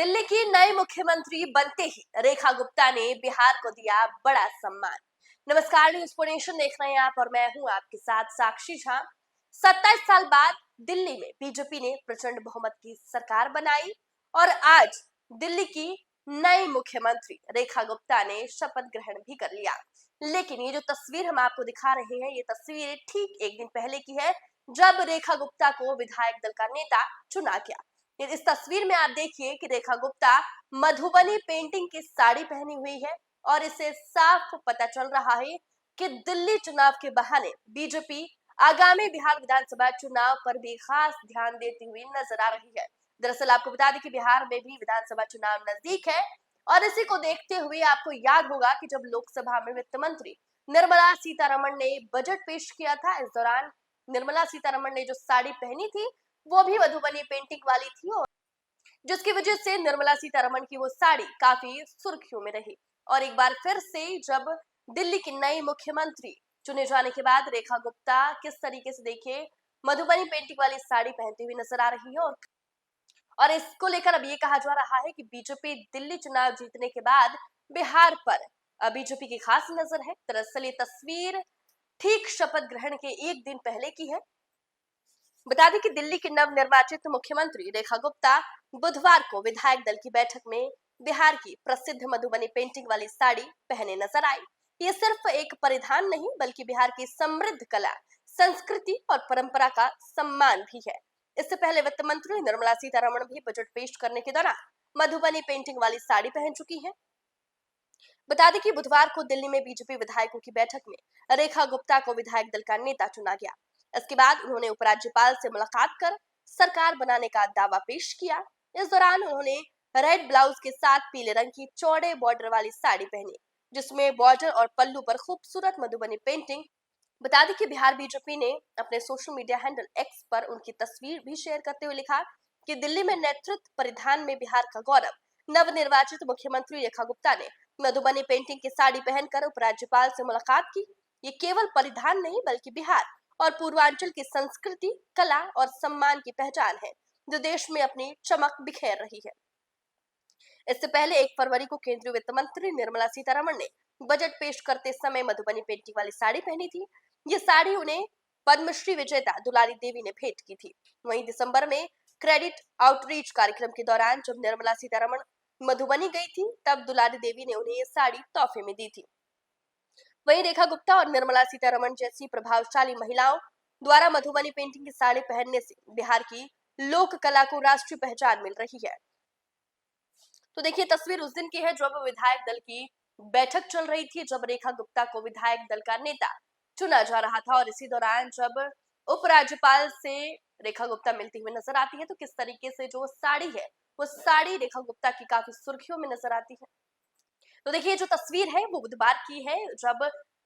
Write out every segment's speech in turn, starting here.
दिल्ली की नई मुख्यमंत्री बनते ही रेखा गुप्ता ने बिहार को दिया बड़ा सम्मान। नमस्कार, न्यूज़ पोनेशन देख रहे हैं आप और मैं हूं आपके साथ साक्षी झा। 27 साल बाद दिल्ली में बीजेपी ने प्रचंड बहुमत की सरकार बनाई और आज दिल्ली की नई मुख्यमंत्री रेखा गुप्ता ने शपथ ग्रहण भी कर लिया। लेकिन ये जो तस्वीर हम आपको दिखा रहे हैं, ये तस्वीर ठीक एक दिन पहले की है, जब रेखा गुप्ता को विधायक दल का नेता चुना गया। इस तस्वीर में आप देखिए कि रेखा गुप्ता मधुबनी पेंटिंग की साड़ी पहनी हुई है और इससे साफ पता चल रहा है कि दिल्ली चुनाव के बहाने बीजेपी आगामी बिहार विधानसभा चुनाव पर भी खास ध्यान देती हुई नजर आ रही है। दरअसल आपको बता दें कि बिहार में भी विधानसभा चुनाव नजदीक है और इसी को देखते हुए आपको याद होगा कि जब लोकसभा में वित्त मंत्री निर्मला सीतारमण ने बजट पेश किया था, इस दौरान निर्मला सीतारमण ने जो साड़ी पहनी थी वो भी मधुबनी पेंटिंग वाली थी और जिसकी वजह से निर्मला सीतारमण की वो साड़ी काफी सुर्खियों में रही। और एक बार फिर से जब दिल्ली की नई मुख्यमंत्री चुने जाने के बाद रेखा गुप्ता किस तरीके से देखिए मधुबनी पेंटिंग वाली साड़ी पहनती हुई नजर आ रही है और इसको लेकर अब ये कहा जा रहा है कि बीजेपी दिल्ली चुनाव जीतने के बाद बिहार पर बीजेपी की खास नजर है। दरअसल ये तस्वीर ठीक शपथ ग्रहण के एक दिन पहले की है। बता दें कि दिल्ली की नवनिर्वाचित मुख्यमंत्री रेखा गुप्ता बुधवार को विधायक दल की बैठक में बिहार की प्रसिद्ध मधुबनी पेंटिंग वाली साड़ी पहने नजर आई। ये सिर्फ एक परिधान नहीं बल्कि बिहार की समृद्ध कला, संस्कृति और परंपरा का सम्मान भी है। इससे पहले वित्त मंत्री निर्मला सीतारमण भी बजट पेश करने के दौरान मधुबनी पेंटिंग वाली साड़ी पहन चुकी है। बता दें कि बुधवार को दिल्ली में बीजेपी विधायकों की बैठक में रेखा गुप्ता को विधायक दल का नेता चुना गया। इसके बाद उन्होंने उपराज्यपाल से मुलाकात कर सरकार बनाने का दावा पेश किया। इस दौरान उन्होंने रेड ब्लाउज के साथ पीले रंग की चौड़े बॉर्डर वाली साड़ी पहनी, जिसमें बॉर्डर और पल्लू पर खूबसूरत मधुबनी पेंटिंग। बता दें कि बिहार बीजेपी ने अपने सोशल मीडिया हैंडल एक्स पर उनकी तस्वीर भी शेयर करते हुए लिखा कि दिल्ली में नेतृत्व परिधान में बिहार का गौरव। नवनिर्वाचित मुख्यमंत्री रेखा गुप्ता ने मधुबनी पेंटिंग की साड़ी पहनकर उपराज्यपाल से मुलाकात की। ये केवल परिधान नहीं बल्कि बिहार और पूर्वांचल की संस्कृति, कला और सम्मान की पहचान है, जो देश में अपनी चमक बिखेर रही है। इससे पहले 1 फरवरी को केंद्रीय वित्त मंत्री निर्मला सीतारमण ने बजट पेश करते समय मधुबनी पेंटिंग वाली साड़ी पहनी थी। ये साड़ी उन्हें पद्मश्री विजेता दुलारी देवी ने भेंट की थी। वहीं दिसंबर में क्रेडिट आउटरीच कार्यक्रम के दौरान जब निर्मला सीतारमण मधुबनी गई थी, तब दुलारी देवी ने उन्हें ये साड़ी तोहफे में दी थी। वहीं रेखा गुप्ता और निर्मला सीतारमण जैसी प्रभावशाली महिलाओं द्वारा मधुबनी पेंटिंग की साड़ी पहनने से बिहार की लोक कला को राष्ट्रीय पहचान मिल रही है। तो देखिए तस्वीर उस दिन की है जब विधायक दल की बैठक चल रही थी, जब रेखा गुप्ता को विधायक दल का नेता चुना जा रहा था और इसी दौरान जब उपराज्यपाल से रेखा गुप्ता मिलती हुई नजर आती है, तो किस तरीके से जो साड़ी है वो साड़ी रेखा गुप्ता की काफी सुर्खियों में नजर आती है। तो देखिए जो तस्वीर है वो बुधवार की है, जब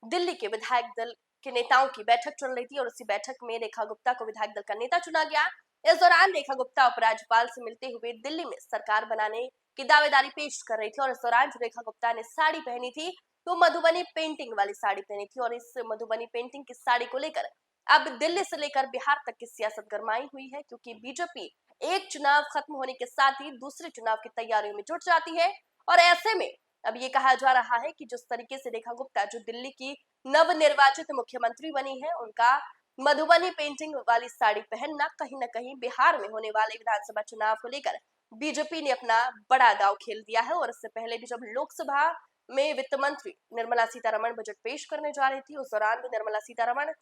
दिल्ली के विधायक दल के नेताओं की बैठक चल रही थी और उसी बैठक में रेखा गुप्ता को विधायक दल का नेता चुना गया। इस दौरान रेखा गुप्ता उपराज्यपाल से मिलते हुए दिल्ली में सरकार बनाने की दावेदारी पेश कर रही थी और इस दौरान जो रेखा गुप्ता ने साड़ी पहनी थी तो मधुबनी पेंटिंग वाली साड़ी पहनी थी और इस मधुबनी पेंटिंग की साड़ी को लेकर अब दिल्ली से लेकर बिहार तक की सियासत गरमाई हुई है, क्योंकि बीजेपी एक चुनाव खत्म होने के साथ ही दूसरे चुनाव की तैयारियों में जुट जाती है। और ऐसे में अब ये कहा जा रहा है कि जिस तरीके से रेखा गुप्ता जो दिल्ली की नवनिर्वाचित मुख्यमंत्री बनी है, उनका मधुबनी पेंटिंग वाली साड़ी पहनना कहीं ना कहीं बिहार में होने वाले विधानसभा चुनाव को लेकर बीजेपी ने अपना बड़ा दांव खेल दिया है। और इससे पहले भी जब लोकसभा में वित्त मंत्री निर्मला सीतारमण बजट पेश करने जा रही थी, उस दौरान भी निर्मला सीतारमण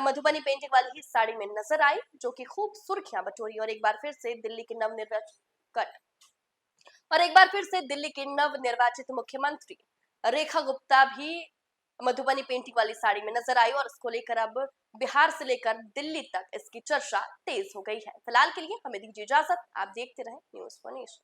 मधुबनी पेंटिंग वाली ही साड़ी में नजर आई, जो कि खूब सुर्खियां बटोरी। और एक बार फिर से दिल्ली के नवनिर्वाचित मुख्यमंत्री रेखा गुप्ता भी मधुबनी पेंटिंग वाली साड़ी में नजर आई और इसको लेकर अब बिहार से लेकर दिल्ली तक इसकी चर्चा तेज हो गई है। फिलहाल के लिए हमें दीजिए इजाजत, आप देखते रहें न्यूज़ पोनेशन।